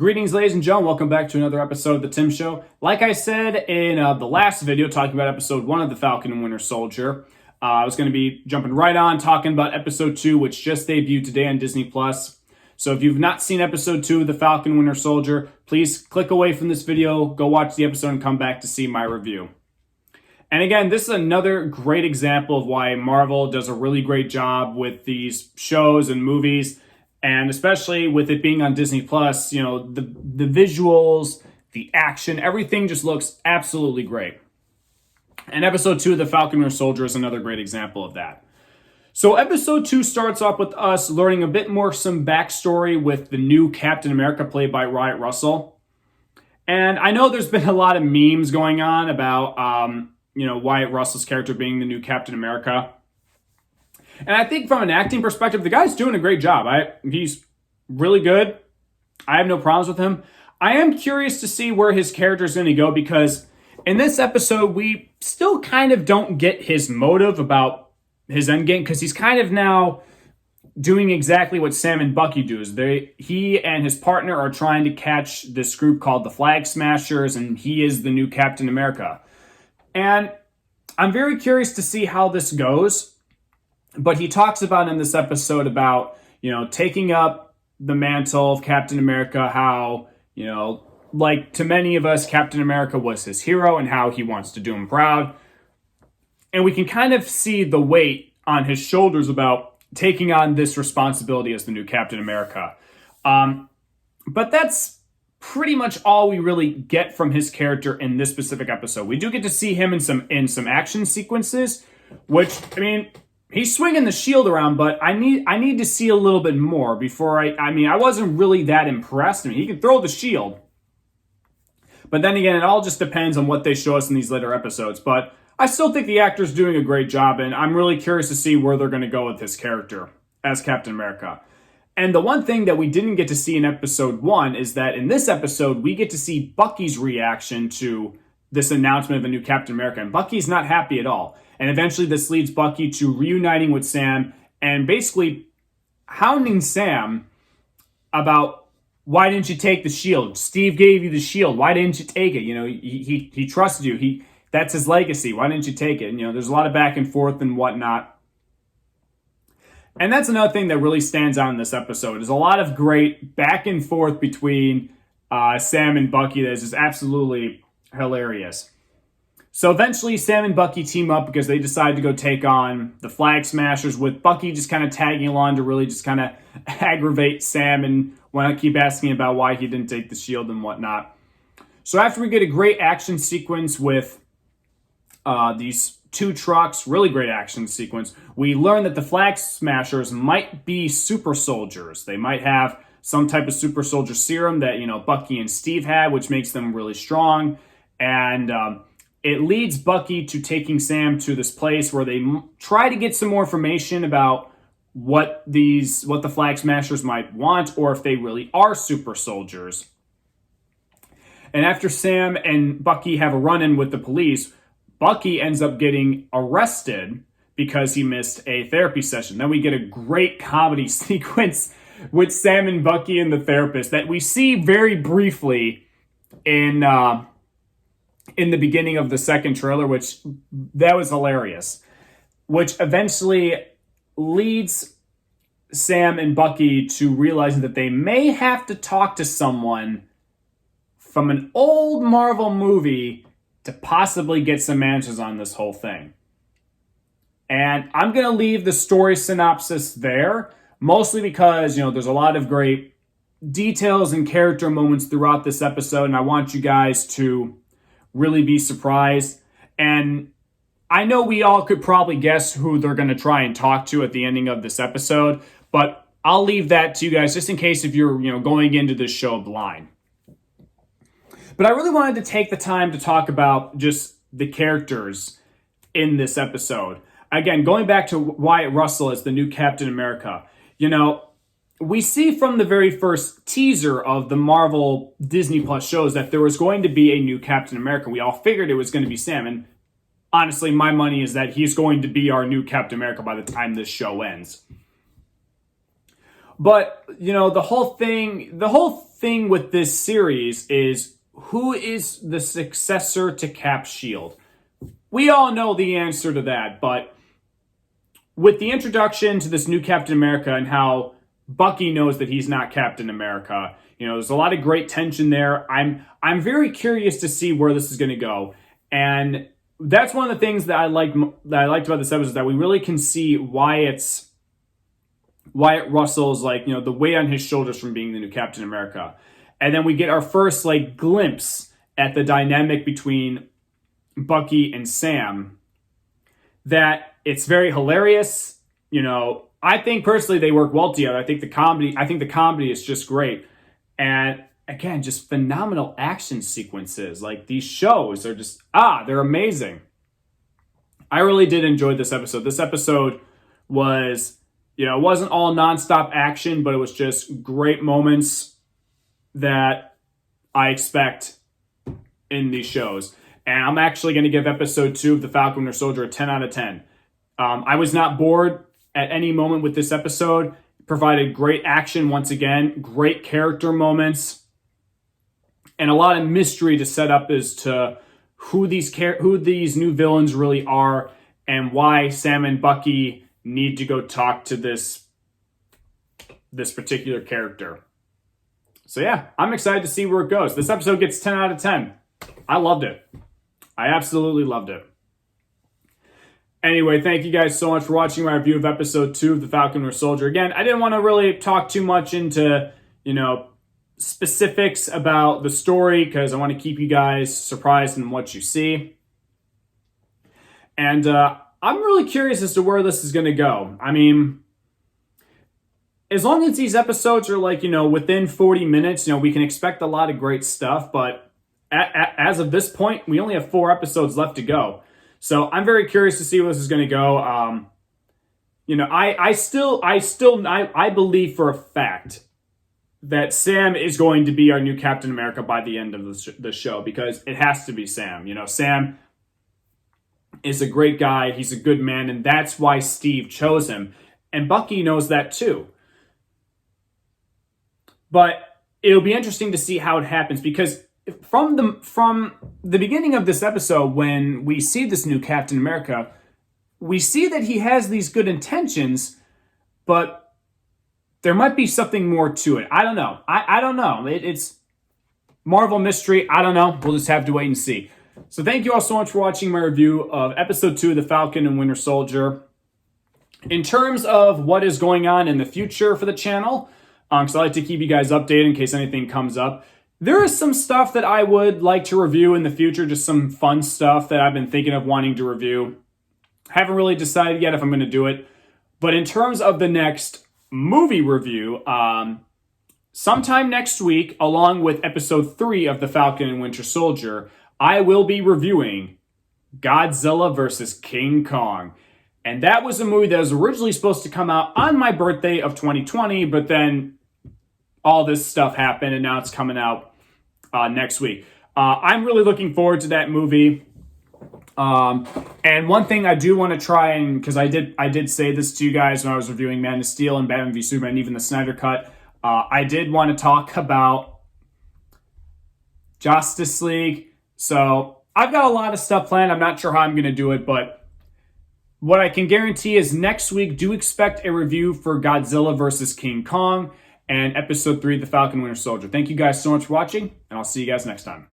Greetings, ladies and gentlemen. Welcome back to another episode of The Tim Show. Like I said in the last video, talking about episode 1 of The Falcon and Winter Soldier, I was going to be jumping right on talking about episode 2, which just debuted today on Disney+. So if you've not seen episode 2 of The Falcon and Winter Soldier, please click away from this video, go watch the episode, and come back to see my review. And again, this is another great example of why Marvel does a really great job with these shows and movies. And especially with it being on Disney+, you know, the visuals, the action, everything just looks absolutely great. And episode 2 of The Falcon and Winter Soldier is another great example of that. So episode 2 starts off with us learning a bit more some backstory with the new Captain America played by Wyatt Russell. And I know there's been a lot of memes going on about, Wyatt Russell's character being the new Captain America. And I think from an acting perspective, the guy's doing a great job. He's really good. I have no problems with him. I am curious to see where his character is going to go, because in this episode, we still kind of don't get his motive about his endgame, because he's kind of now doing exactly what Sam and Bucky do. He and his partner are trying to catch this group called the Flag Smashers, and he is the new Captain America. And I'm very curious to see how this goes. But he talks about in this episode about, taking up the mantle of Captain America, how, like to many of us, Captain America was his hero and how he wants to do him proud. And we can kind of see the weight on his shoulders about taking on this responsibility as the new Captain America. But that's pretty much all we really get from his character in this specific episode. We do get to see him in some action sequences, which, he's swinging the shield around, but I need to see a little bit more before I wasn't really that impressed. He can throw the shield. But then again, it all just depends on what they show us in these later episodes. But I still think the actor's doing a great job, and I'm really curious to see where they're going to go with his character as Captain America. And the one thing that we didn't get to see in episode 1 is that in this episode, we get to see Bucky's reaction to this announcement of a new Captain America. And Bucky's not happy at all. And eventually this leads Bucky to reuniting with Sam and basically hounding Sam about, why didn't you take the shield? Steve gave you the shield. Why didn't you take it? He trusted you. That's his legacy. Why didn't you take it? And, there's a lot of back and forth and whatnot. And that's another thing that really stands out in this episode. There's a lot of great back and forth between Sam and Bucky that is just absolutely hilarious. So eventually Sam and Bucky team up because they decide to go take on the Flag Smashers, with Bucky just kind of tagging along to really just kind of aggravate Sam and want to keep asking about why he didn't take the shield and whatnot. So after we get a great action sequence with these two trucks, really great action sequence, we learn that the Flag Smashers might be super soldiers. They might have some type of super soldier serum that, Bucky and Steve had, which makes them really strong. And it leads Bucky to taking Sam to this place where they try to get some more information about what the Flag Smashers might want, or if they really are super soldiers. And after Sam and Bucky have a run-in with the police, Bucky ends up getting arrested because he missed a therapy session. Then we get a great comedy sequence with Sam and Bucky and the therapist that we see very briefly in the beginning of the second trailer, which that was hilarious, which eventually leads Sam and Bucky to realizing that they may have to talk to someone from an old Marvel movie to possibly get some answers on this whole thing. And I'm going to leave the story synopsis there, mostly because, there's a lot of great details and character moments throughout this episode, and I want you guys to really be surprised. And I know we all could probably guess who they're going to try and talk to at the ending of this episode, but I'll leave that to you guys just in case if you're going into this show blind. But I really wanted to take the time to talk about just the characters in this episode. Again, going back to Wyatt Russell as the new Captain America, we see from the very first teaser of the Marvel Disney Plus shows that there was going to be a new Captain America. We all figured it was going to be Sam. And honestly, my money is that he's going to be our new Captain America by the time this show ends. But, the whole thing with this series is, who is the successor to Cap's shield? We all know the answer to that, but with the introduction to this new Captain America and how Bucky knows that he's not Captain America, there's a lot of great tension there. I'm very curious to see where this is going to go, and that's one of the things that I liked about this episode, is that we really can see Wyatt Russell's the weight on his shoulders from being the new Captain America, and then we get our first glimpse at the dynamic between Bucky and Sam. That it's very hilarious. I think personally they work well together. I think the comedy is just great. And again, just phenomenal action sequences. These shows are just, they're amazing. I really did enjoy this episode. This episode was, it wasn't all nonstop action, but it was just great moments that I expect in these shows. And I'm actually going to give episode 2 of The Falcon Winter Soldier a 10 out of 10. I was not bored at any moment with this episode. It provided great action once again, great character moments, and a lot of mystery to set up as to who these new villains really are and why Sam and Bucky need to go talk to this particular character. So yeah, I'm excited to see where it goes. This episode gets 10 out of 10. I loved it. I absolutely loved it. Anyway, thank you guys so much for watching my review of episode 2 of The Falcon Winter Soldier. Again, I didn't want to really talk too much into, specifics about the story, because I want to keep you guys surprised in what you see. And I'm really curious as to where this is going to go. I mean, as long as these episodes are within 40 minutes, we can expect a lot of great stuff. But as of this point, we only have 4 episodes left to go. So I'm very curious to see where this is going to go. I believe for a fact that Sam is going to be our new Captain America by the end of the show, because it has to be Sam. Sam is a great guy. He's a good man, and that's why Steve chose him. And Bucky knows that too. But it'll be interesting to see how it happens, because from the beginning of this episode, when we see this new Captain America, we see that he has these good intentions, but there might be something more to it. I don't know. I don't know. It's Marvel mystery. I don't know. We'll just have to wait and see. So thank you all so much for watching my review of episode 2 of The Falcon and Winter Soldier. In terms of what is going on in the future for the channel, because I like to keep you guys updated in case anything comes up, there is some stuff that I would like to review in the future, just some fun stuff that I've been thinking of wanting to review. Haven't really decided yet if I'm going to do it. But in terms of the next movie review, sometime next week, along with episode 3 of The Falcon and Winter Soldier, I will be reviewing Godzilla vs. King Kong. And that was a movie that was originally supposed to come out on my birthday of 2020, but then all this stuff happened, and now it's coming out next week. I'm really looking forward to that movie. And one thing I do want to try, and because I did say this to you guys when I was reviewing Man of Steel and Batman v Superman, even the Snyder Cut, I did want to talk about Justice League. So I've got a lot of stuff planned. I'm not sure how I'm going to do it, but what I can guarantee is next week, do expect a review for Godzilla vs. King Kong and episode 3 of The Falcon Winter Soldier. Thank you guys so much for watching, and I'll see you guys next time.